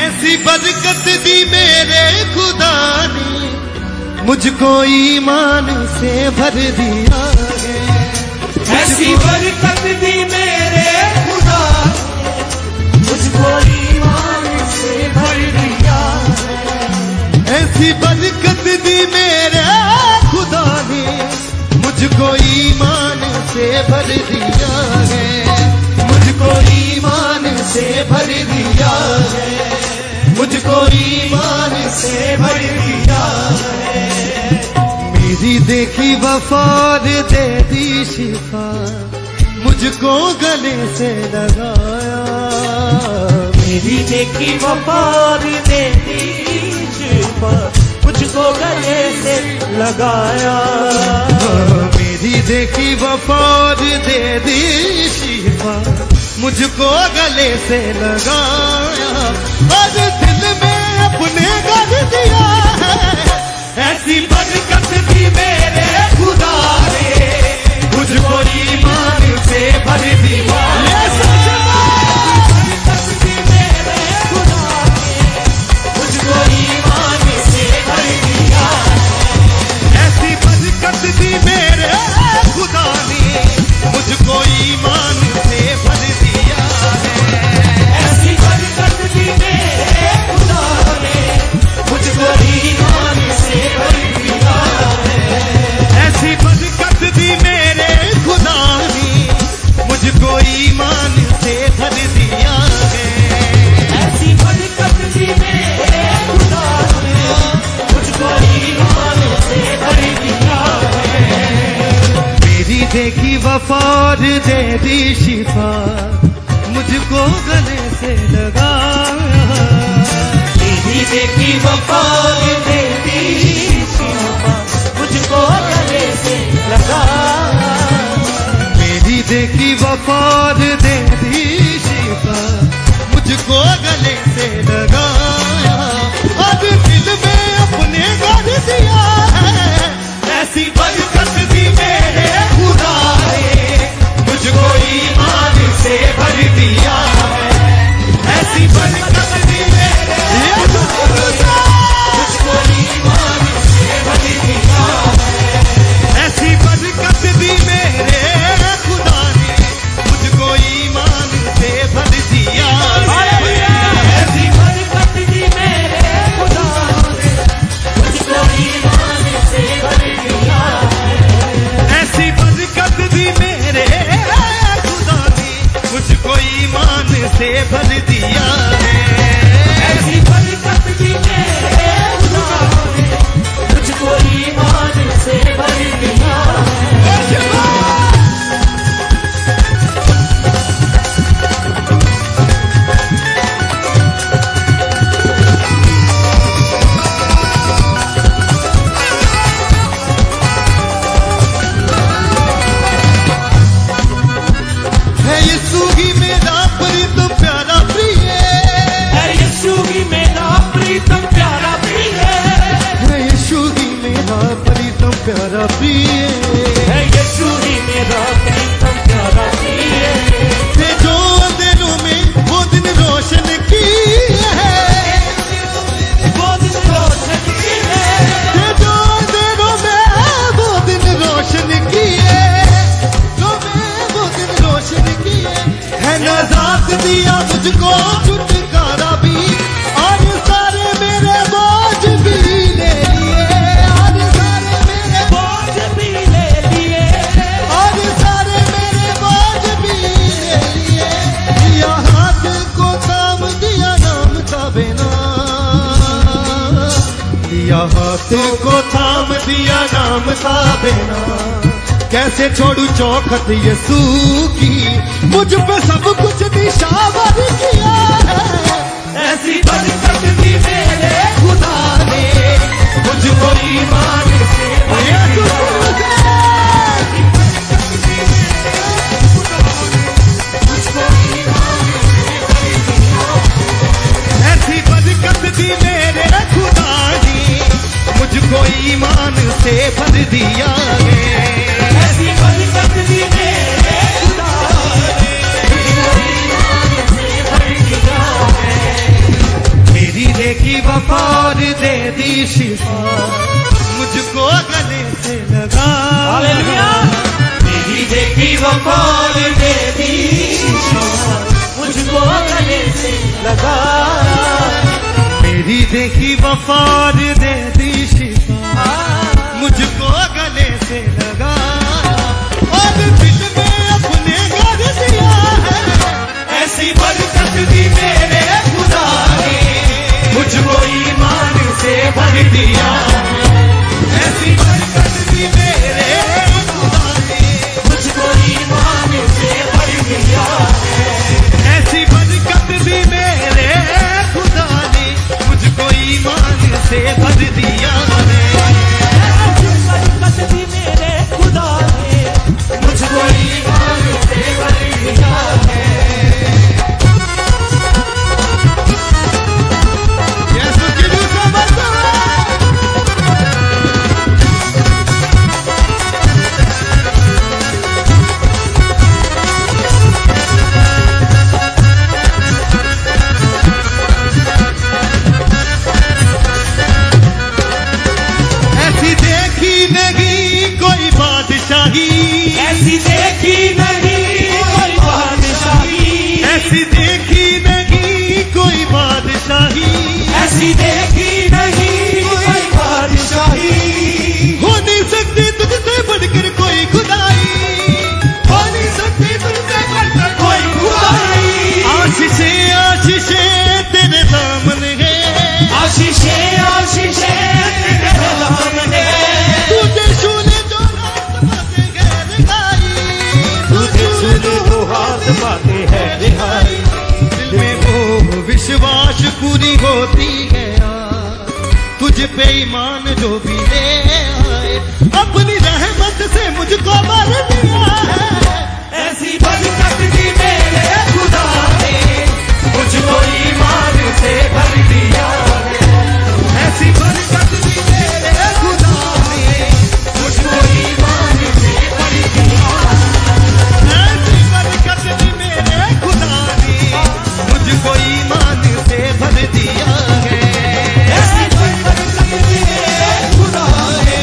ऐसी बरकत दी मेरे खुदा ने, मुझको ईमान से भर दिया है। ऐसी बरकत दी मेरे खुदा ने, मुझको ईमान से भर दिया है। ऐसी बरकत दी मेरे खुदा ने, मुझको ईमान से भर दिया है। मुझको ईमान से भर दिया है। मुझको ईमान से भर दिया है। मेरी देखी वफाद दे दी शिफा, मुझको गले से लगाया। मेरी देखी वफाद दे दी शिफा, मुझको गले से लगाया। मेरी देखी वफाद दे दी शिफा, मुझको गले से लगाया। और दिल में अपने कर दिया है। ऐसी बरकत दी मेरे खुदा ने, मुझको ईमान से भर दिया। बरकत दी मेरे खुदा ने, मुझको ईमान से भर दिया। ऐसी बरकत दी मेरे खुदा ने, मुझको ईमान से भर दिया है। ऐसी बरकत दी मेरे खुदा ने, मुझको ईमान से भर दिया है। ऐसी बरकत दी मेरे खुदा ने, मुझको ईमान से भर दिया है। ऐसी बरकत दी मेरे खुदा ने, मुझको ईमान से भर दिया है। मेरी देखी वफाद दे दी शिफा, मुझको गले से लगाया। मेरी देखी वफाद दे दी शिफा, मुझको गले से लगाया। मेरी देखी वफाद दे दी शिफा, मुझको गले से लगाया। अब दिल में अपने कर दिया है। ऐसी बरकत दी मेरे खुदा ने, मुझको ईमान से भर दिया है। ऐसी बरकत दी मेरे खुदा ने, मुझको ईमान से भर दिया है। ऐसी बरकत दी मेरे खुदा ने, मुझको ईमान से भर दिया है। ऐसी बरकत दी मेरे खुदा ने, मुझको ईमान से भर दिया है। ऐसी बरकत दी मेरे खुदा ने, मुझको ईमान से भर दिया है। ऐसी बरकत दी मेरे खुदा ने, मुझको ईमान से भर दिया है। है यीशु ही मेरा प्रीतम प्यारा प्रिय। है यीशु ही मेरा प्रीतम प्यारा प्रिय। है यीशु ही मेरा प्रीतम प्यारा प्रिय। है यीशु ही मेरा प्रीतम प्यारा प्रिय। है जो अंधेरों में वो दिन रोशन की है। वो दिन रोशन की है। है जो अंधेरों में वो दिन रोशन की है। जो में वो दिन रोशन की है नजात दिया मुझको छुटकारा भी। और सारे मेरे बोझ भी ले लिए। और सारे मेरे बोझ भी ले लिए। और सारे मेरे बोझ भी ले लिए। दिया हाथ को थाम दिया नाम था बिना। दिया हाथ को थाम दिया नाम था बिना। कैसे छोड़ू चौखट यीशु की, मुझ पे सब कुछ निशावर किया है। ऐसी बरकत दी मेरे खुदा ने, मुझको ईमान से भर दिया है। मुझको ईमान से भर दिया है। ऐसी बरकत दी मेरे खुदा ने, मुझको ईमान से भर दिया है। ऐसी बरकत दी मेरे खुदा ने, मुझको ईमान से भर दिया है। देखी वफा और दे दी शिफा मुझको गले से लगा मेरी देखी वफा और दे दी शिफा मुझको गले से लगा मेरी देखी वफा और दे दी शिफा मुझको गले से लगा और दिल में अपने घर दिया है ऐसी बरकत दी मेरे खुदा ने मुझको ईमान से भर दिया ऐसी बरकत दी मेरे खुदा ने मुझको ईमान से भर दिया ऐसी बरकत दी मेरे खुदा ने मुझको ईमान से भर दिया है बरकत दी मेरे खुदा ने मुझको ईमान से भर दिया है यीशु की दूसरा बरकत ऐसी देखी नहीं कोई बादशाही ऐसी देखी नहीं कोई बादशाही ऐसी देखी नहीं कोई बादशाही ऐसी देखी नहीं कोई बादशाही हो नहीं सकती तुझसे बढ़कर कोई खुदाई हो नहीं सकती तुझसे बढ़कर कोई खुदाई आशीषे आशीषे तेरे सामने है आशीषे आशीषे तेरे सामने तुझे छूने जो रात बातें गैर गाई तुझे सुनो तो हाथ पाते हैं रिहाई दिल में वो विश्वास पूरी होती है तुझ पे ईमान जो भी ले आए अपनी रहमत से मुझको भर दिया है ऐसी बरकत दी मेरे खुदा ने मुझको ईमान से भर दिया ऐसी बरकत दी मेरे खुदा ने मुझको ईमान से भर दिया ऐसी बरकत दी मेरे खुदा ने मुझको ईमान से भर दिया है ऐसी बरकत दी मेरे खुदा ने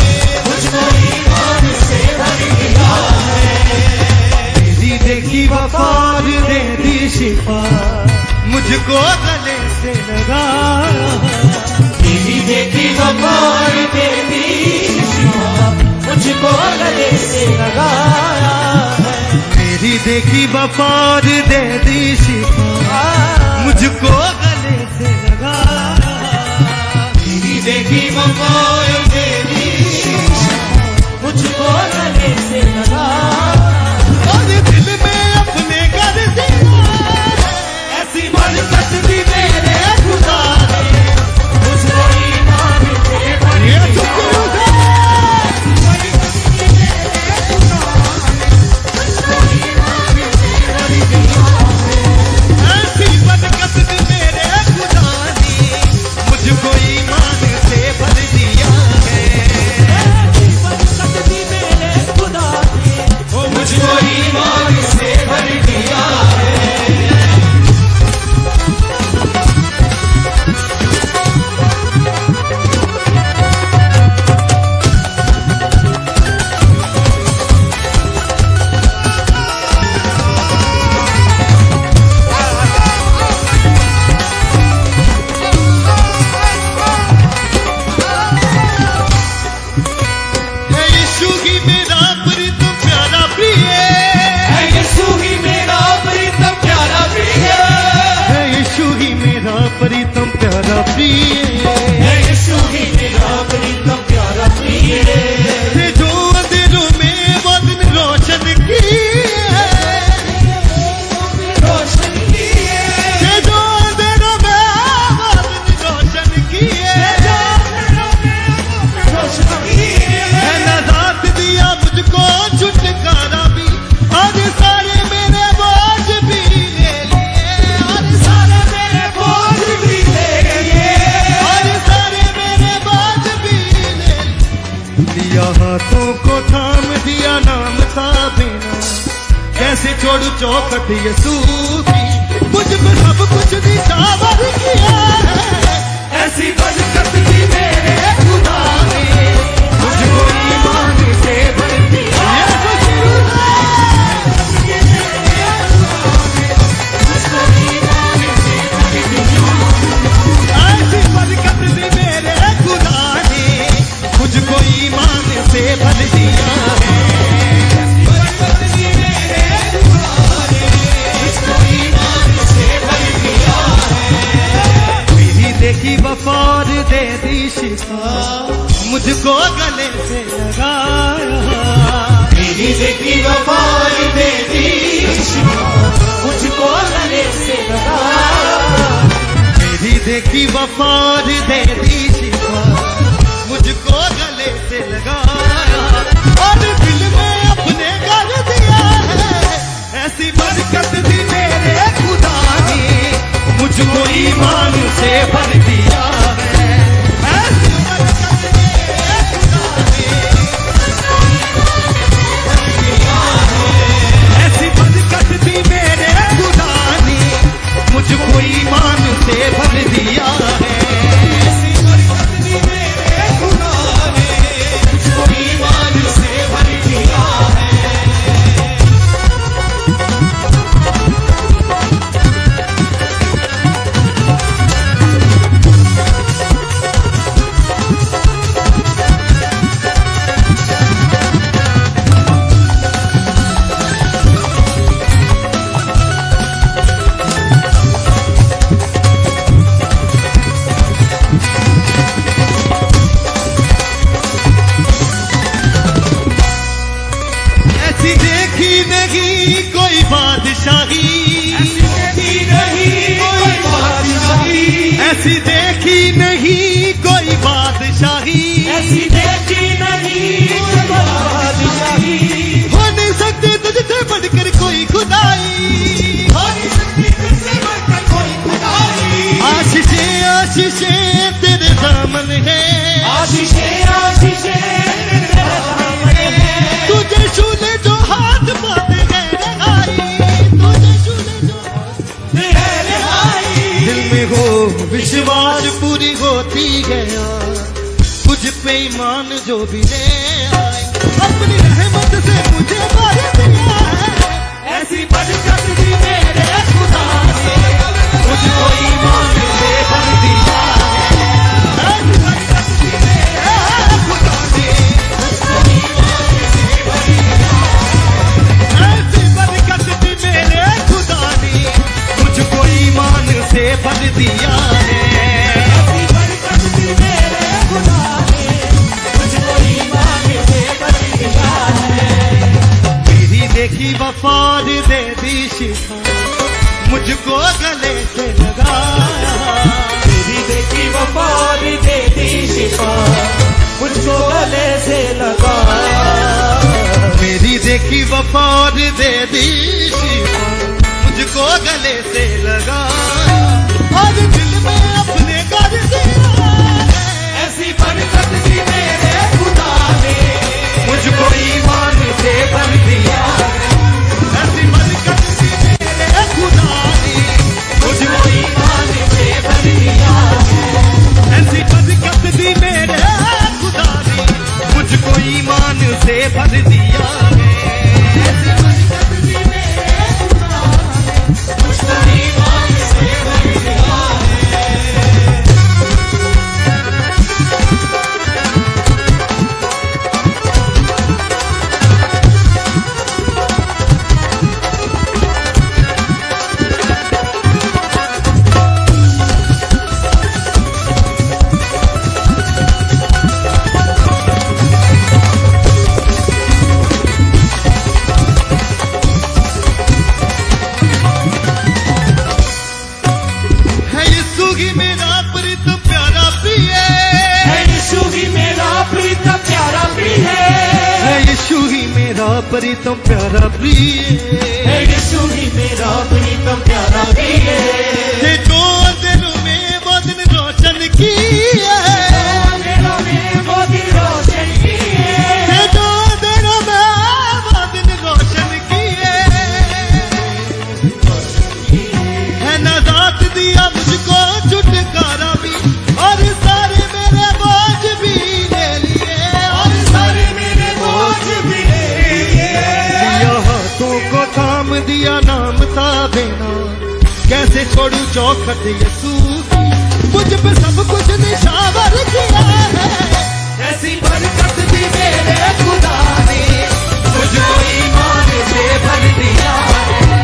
मुझको ईमान से भर दिया मेरी देखी वफा और दे दी शिफा मुझको गले से लगा मेरी देखी वफा और दे दी शिफा मुझको गले से लगाया मेरी देखी वफा और दे दी शिफा मुझको गले से लगा मेरी देखी वफा और दे दी शिफा मुझको गले से लगाया और दिल में अपने कर दिया ऐसी बरकत दी मेरे खुदा ने मुझको ईमान से भर ये दिया शुक्र है ऐसी बरकत दी मेरे खुदा ने मुझको ईमान से भर दिया है बरकत दी मेरे खुदा ने मुझको ईमान से भर दिया है यीशु ही मेरा प्रीतम प्यारा प्रिय है यीशु ही मेरा प्रीतम प्यारा प्रिय है यीशु ही मेरा प्रीतम प्यारा प्रिय है यीशु ही मेरा प्रीतम प्यारा प्रिय है जो अंधेरों में वो दिन रोशन किए रोशन किए है जो अंधेरों में वो दिन रोशन किए रोशन किए है नजात दिया मुझको छुटकारा भी और सारे मेरे बोझ भी ले लिए और सारे मेरे बोझ भी ले लिए और सारे मेरे बोझ भी ले लिए दिया हाथों को थाम दिया नाम था बिना कैसे छोड़ू चौखट यीशु की मुझ पे सब कुछ निछावर किया है देखी वफा और दे दी शिफा, मुझको गले से लगाया। मेरी देखी वफा और दे दी शिफा, मुझको गले से लगाया। मेरी देखी वफा और दे दी शिफा, मुझको गले से लगाया। और दिल में अपने कर दिया है, ऐसी बरकत दी मेरे खुदा ने, मुझको ईमान से भर दिया है। ऐसी बरकत मेरे खुदा ने, ऐसी बरकत दी मेरे खुदा ने, मुझको ईमान से भर दिया है। ऐसी बरकत दी मेरे खुदा ने, मुझको ईमान से भर दिया है। ऐसी देखी नहीं कोई बादशाही, ऐसी देखी नहीं कोई बादशाही, ऐसी देखी नहीं कोई बादशाही, ऐसी देखी नहीं कोई बादशाही। हो नहीं सकती तुझसे बढ़कर कोई खुदाई, हो नहीं सकती तुझसे बढ़कर कोई खुदाई। आशीषें आशीषें तेरे दामन है, आशीषें आशीषें तेरे दामन है। तुझे छूले जो हाथ पाते हैं रहाई, तुझे छूले जो है रिहाई। दिल में हो विश्वास पूरी होती गया, तुझ पे ईमान जो भी ले आए, अपनी रहमत से मुझे भर दिया है। ऐसी बरकत दी मेरे खुदा ने, मुझको ईमान से भर दिया है। ऐसी बरकत दी मेरे खुदा ने, मुझको ईमान से भर दिया है। ऐसी बरकत दी मेरे खुदा ने, मुझको ईमान से भर दिया है। ऐसी बरकत दी मेरे खुदा ने, मुझको ईमान से भर दिया है। मेरी देखी वफा और दे दी शिफा, मुझको गले से लगाया। मेरी देखी वफा और दे दी शिफा, मुझको गले से लगाया। मेरी देखी वफा और दे दी शिफा, मुझको गले से लगाया। और दिल में अपने कर दिया है, ऐसी बरकत दी मेरे खुदा ने, मुझको ईमान से भर दिया है। ऐसी बरकत दी मेरे खुदा ने, मुझको ईमान से भर दिया है। ऐसी बरकत दी मेरे खुदा ने, मुझको ईमान से भर दिया है। ऐसी बरकत दी मेरे खुदा ने, मुझको ईमान से भर दिया है। है यीशु ही मेरा प्रीत प्यारा प्रिय, है यीशु ही मेरा प्रीत प्यारा प्रिय है यीशु ही मेरा प्रीत प्यारा प्रिय, है यीशु ही मेरा प्रीत प्यारा प्रिय। ये जो अंधेरों में वो दिन रोशन किए, अंधेरों में वो दिन रोशन किए, ये जो अंधेरों में वो दिन रोशन किए, है नजात दिया मुझको छुटकारा भी, और सारे मेरे बोझ भी ले लिए, और सारे मेरे बोझ भी ले लिए। दिया हाथों को थाम दिया नाम था बेना, कैसे छोड़ू चौखट यीशु की, मुझ पे सब कुछ निशावर किया है। ऐसी बरकत दी मेरे खुदा ने, मुझको ईमान से भर दिया है।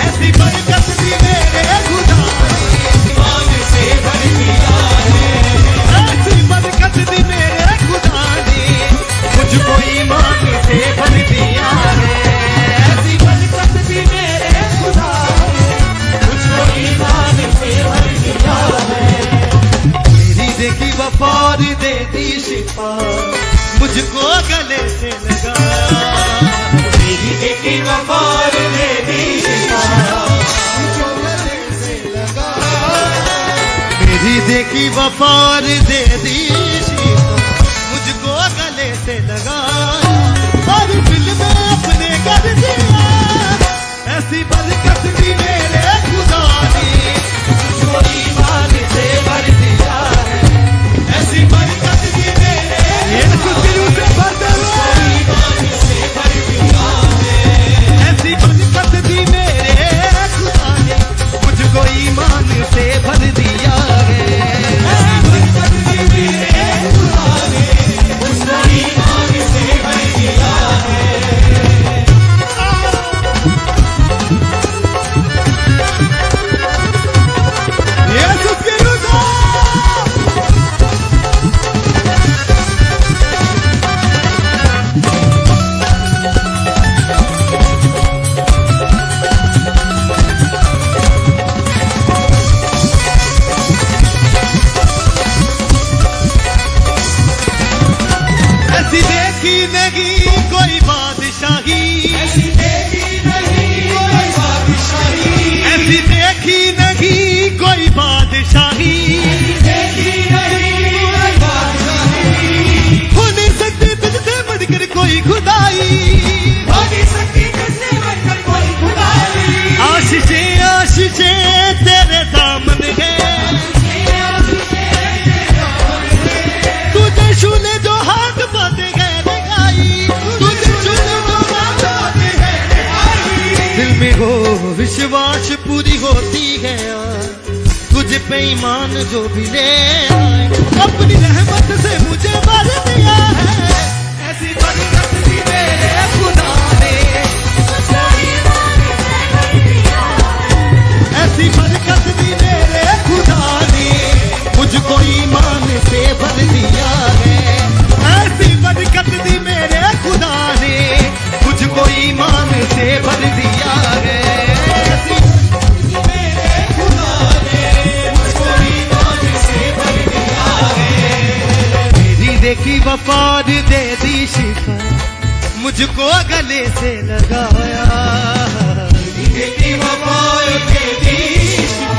ऐसी बरकत दी मेरे खुदा ने, ईमान से भर दिया है। वफार दे दी शिफा, मुझको गले से लगा। मेरी देखी वफार दे दी शिफा, मुझको गले से लगा। मेरी देखी वफार दे दी शिफा, मुझको गले से लगा। और दिल में अपने कर दिया, ऐसी बरकत दी मेरे खुदा ने, मुझको ईमान से भर दिया है। ऐसी बरकत दी मेरे दिलों से भर दे। ईमान से भर दिया है। ऐसी बरकत दी मेरे खुदा ने, मुझको ईमान से भर दिया है। ऐसी बरकत दी मेरे खुदा ने, मुझको ईमान से भर दिया है। यीशु की रुज़ा। ऐसी देखी नहीं कोई बादशाही, ऐसी देखी नहीं कोई बादशाही, ऐसी देखी नहीं कोई बादशाही, देखी नहीं कोई बादशाही। हो नहीं सकती तुझसे बढ़कर कोई खुदाई। होगी सकती तुझसे बढ़कर कोई खुदाई। आशीषें आशीषें तेरे दामन है, तुझे छूने जो हाथ बातें गए लगाई, तुझे छूने जो हाथ बातें गए लगाई। दिल में हो विश्वास पूरी होती है, तुझ पे ईमान जो भी ले आए, अपनी रहमत से मुझे भर दिया है। ऐसी बरकत दी मेरे खुदा ने, मुझको ईमान से भर दिया है। ऐसी बरकत दी मेरे खुदा ने, मुझको ईमान से भर दिया है। ऐसी बरकत दी मेरे खुदा ने, मुझको ईमान से भर दिया है। ऐसी मेरे खुदा ने, मुझको ईमान से भर दिया है। मेरी देखी वफार दे दी शिफा, मुझको गले से लगाया। देखी वफार दे दी शिफा,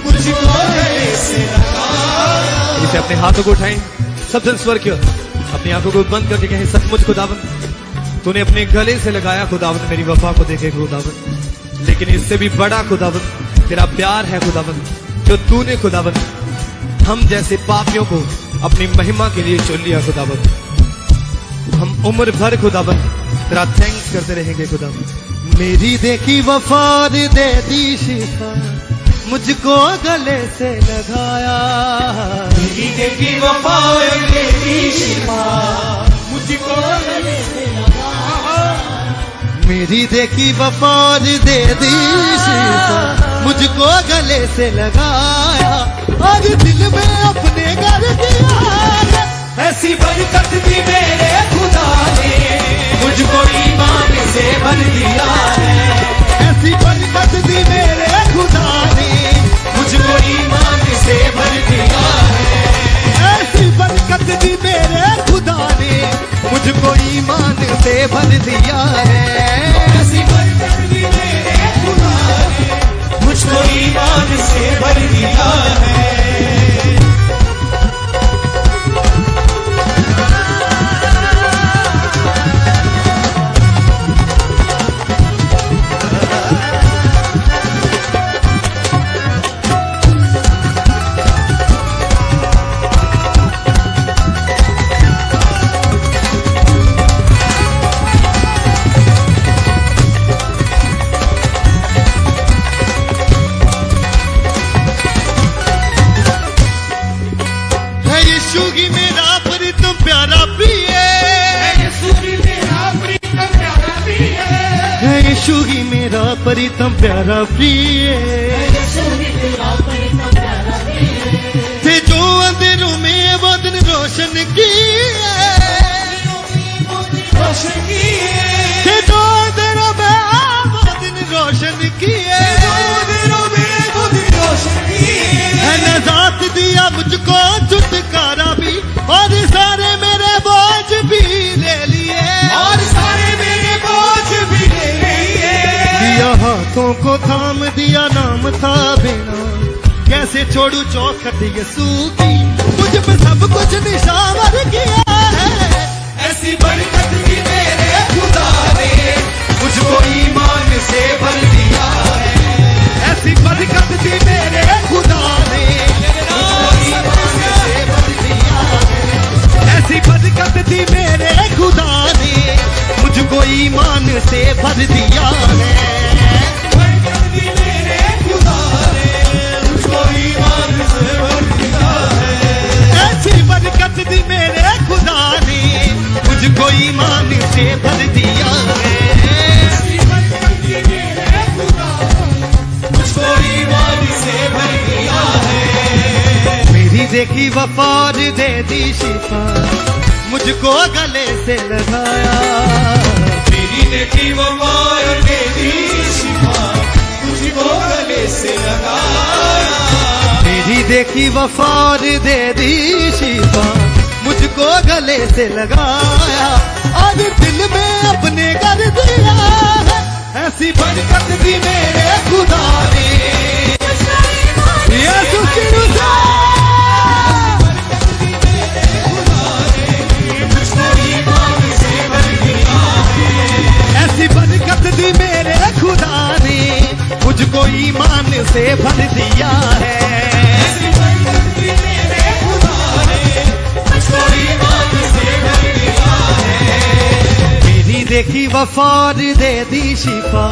मुझको गले से लगा। इसे अपने हाथों को उठाएं, सब जन स्वर की ओर अपनी आंखों को बंद करके कहें, सचमुच खुदावन तूने अपने गले से लगाया खुदावन मेरी वफा को देखे खुदावन। लेकिन इससे भी बड़ा खुदावन तेरा प्यार है खुदावन, जो तूने खुदावन हम जैसे पापियों को अपनी महिमा के लिए चुन लिया खुदावन। हम उम्र भर खुदावन तेरा थैंक्स करते रहेंगे खुदावन। मेरी देखी वफार दे दी शिफा, मुझको गले से लगाया। मेरी देखी वफार दे दी शिफा, मुझको गले से लगा। मेरी देखी वफार दे दी शिफा, मुझको गले से लगाया। और दिल में अपने कर दिया है। ऐसी बरकत दी मेरे खुदा ने, मुझको ईमान से भर दिया है। ऐसी बरकत दी मेरे खुदा ने, मुझको ईमान से भर दिया है। ऐसी बरकत दी मेरे खुदा ने, मुझको ईमान से भर दिया है। ऐसी बरकत दी मेरे खुदा ने, मुझको ईमान से भर दिया है। यीशु ही मेरा प्रीतम प्यारा प्रिय, थे जो अंधेरों में वो दिन रोशन किए, थे जो अंधेरों में वो दिन रोशन किए, है नजात दिया मुझको छुटकारा भी को थाम दिया नाम था बिना, कैसे छोड़ू चौखट यसू की, मुझ पे सब कुछ निशावर किया है। ऐसी बरकत दी मेरे खुदा ने, मुझको ईमान से भर दिया है। ऐसी बरकत दी मेरे खुदा ने, मुझको ईमान से भर दिया है। ऐसी बरकत दी मेरे खुदा ने, मुझको ईमान से भर दिया है। बरकत दी मेरे खुदा ने, मुझको ईमान से भर दिया है। ऐसी बरकत दी मेरे खुदा ने, मुझको ईमान से भर दिया है। ऐसी बरकत दी मेरे खुदा ने, मुझको ईमान से भर दिया है। मेरी देखी वफार दे दी शिफा, मुझको गले से लगाया। मेरी देखी वो मार दे दी शिफा, मुझको गले से लगाया। मेरी देखी वफार दे दी शिफा, मुझको गले से लगाया, और दिल में अपने कर दिया है। ऐसी बरकत दी मेरे खुदा ने, यीशु की रुज़ा। ऐसी बरकत दी मेरे खुदा ने, मुझको ईमान से भर दिया है। ऐसी बरकत दी मेरे खुदा ने, मुझको ईमान से भर दिया है। मेरी देखी वफार दे दी शिफा,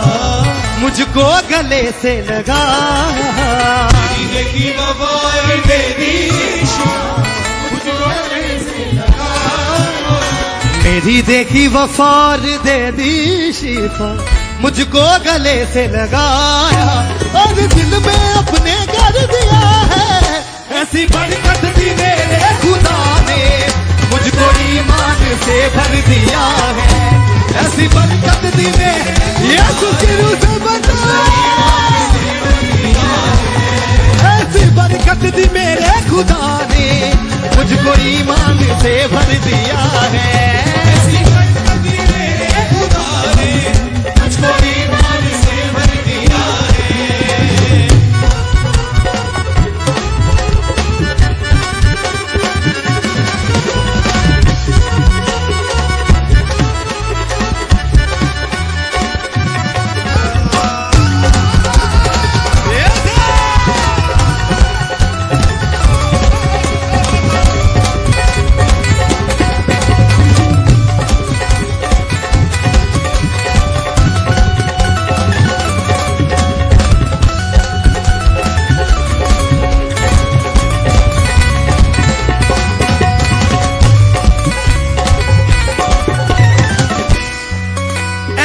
मुझको गले से लगाया। मेरी देखी वो मार दे दी शिफा, मुझको गले से लगाया। मेरी देखी वफार दे दी शिफा, मुझको गले से लगाया, और दिल में अपने कर दिया है। ऐसी बरकत दी मेरे खुदा ने, मुझको ईमान से भर दिया है। ऐसी बरकत दी मेरे यीशु की रूह से बचा। ऐसी बरकत दी मेरे खुदा ने, मुझको ईमान से भर दिया है। ऐसी बरकत दी मेरे खुदा ने, मुझको ईमान से भर दिया है।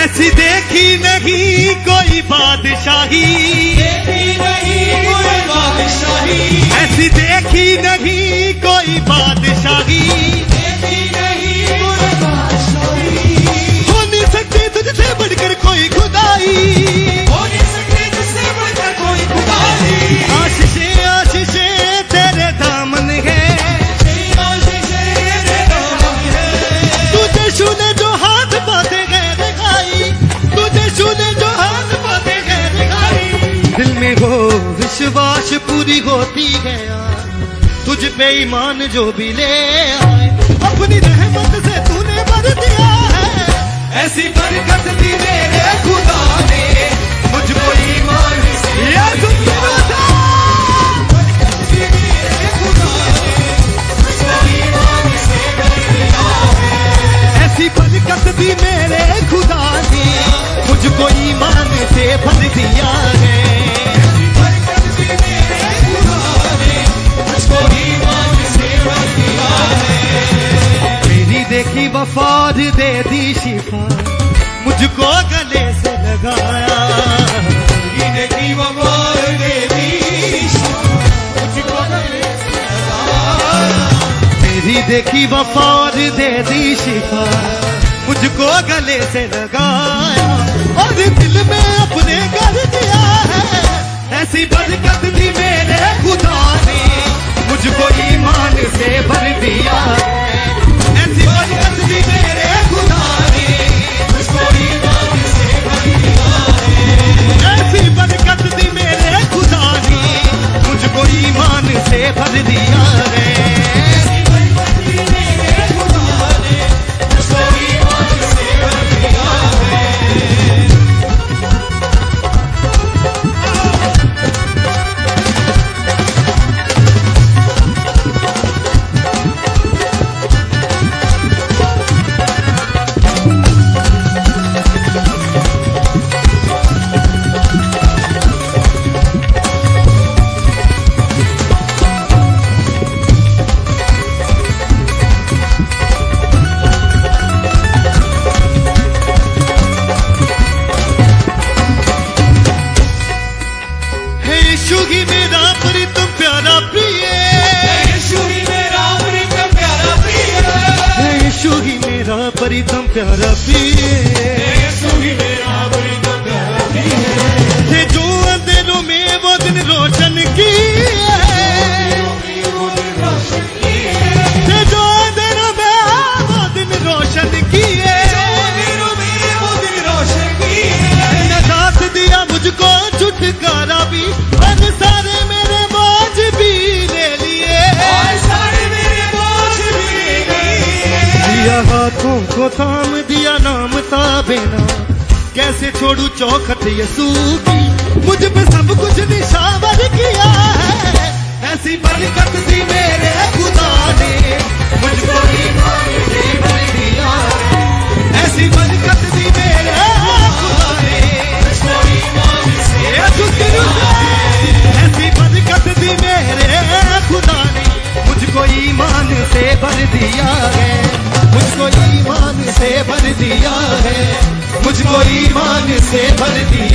ऐसी देखी नहीं कोई बादशाही, देखी नहीं कोई बादशाही, ऐसी देखी नहीं कोई बादशाही, देखी नहीं कोई बादशाही। हो नहीं सकती तुझसे बढ़कर कोई खुदाई। हो नहीं सकती तुझसे बढ़कर कोई खुदाई। आशीषें आशीषें तेरे दामन है, तेरी आशीषें तेरे नाम है। तुझे छूने जो हाथ बातें गैर दिखाई, तुझे छूने जो हाथ बातें गैर दिखाई। दिल में हो विश्वास पूरी होती है यार, तुझ पे ईमान जो भी ले आए, अपनी रहमत से तूने भर दिया है। ऐसी बरकत दी मेरे खुदा ने, मुझको ईमान से यीशु की रुज़ा। बरकत दी मेरे खुदा ने, मुझको ईमान से भर दिया है। ऐसी बरकत दी मेरे खुदा ने, मुझको ईमान से भर दिया है। ऐसी बरकत दी मेरे खुदा ने, मुझको ईमान से भर दिया है। मेरी देखी वफार दे दी शिफा, मुझको गले से लगाया। मेरी देखी वो मार दे दी शिफा, मुझको गले से लगाया। मेरी देखी वफार दे दी शिफा, मुझको गले से लगाया, और दिल में अपने कर दिया है। ऐसी बरकत दी मेरे खुदा ने, मुझको ईमान से भर दिया है। ऐसी बरकत दी मेरे खुदा ने, मुझको ईमान से भर दिया है। ऐसी प्यारा पिए यीशु ही मेरा वही तो प्यारा पिए थे जो अंधेरों में वो दिन रोशन किए वो दिन रोशन किए थे जो अंधेरों में वो दिन रोशन किए अंधेरों में वो दिन रोशन किए नजात दिया मुझको छुटकारा भी और सारे मेरे बोझ भी ले लिए और सारे मेरे बोझ भी ले लिए दिया हाथों को थाम दिया नाम था बेना कैसे छोड़ू चौखट यसू की मुझ पे सब कुछ निशावर किया है ऐसी बरकत दी मेरे खुदा ने मुझको ईमान से भर दिया ऐसी बरकत दी मेरे खुदा ने मुझको ईमान से ऐसी बरकत दी मेरे खुदा ने मुझको ईमान से भर दिया है मुझको ईमान से भर दिया है मुझको ईमान से भर दिया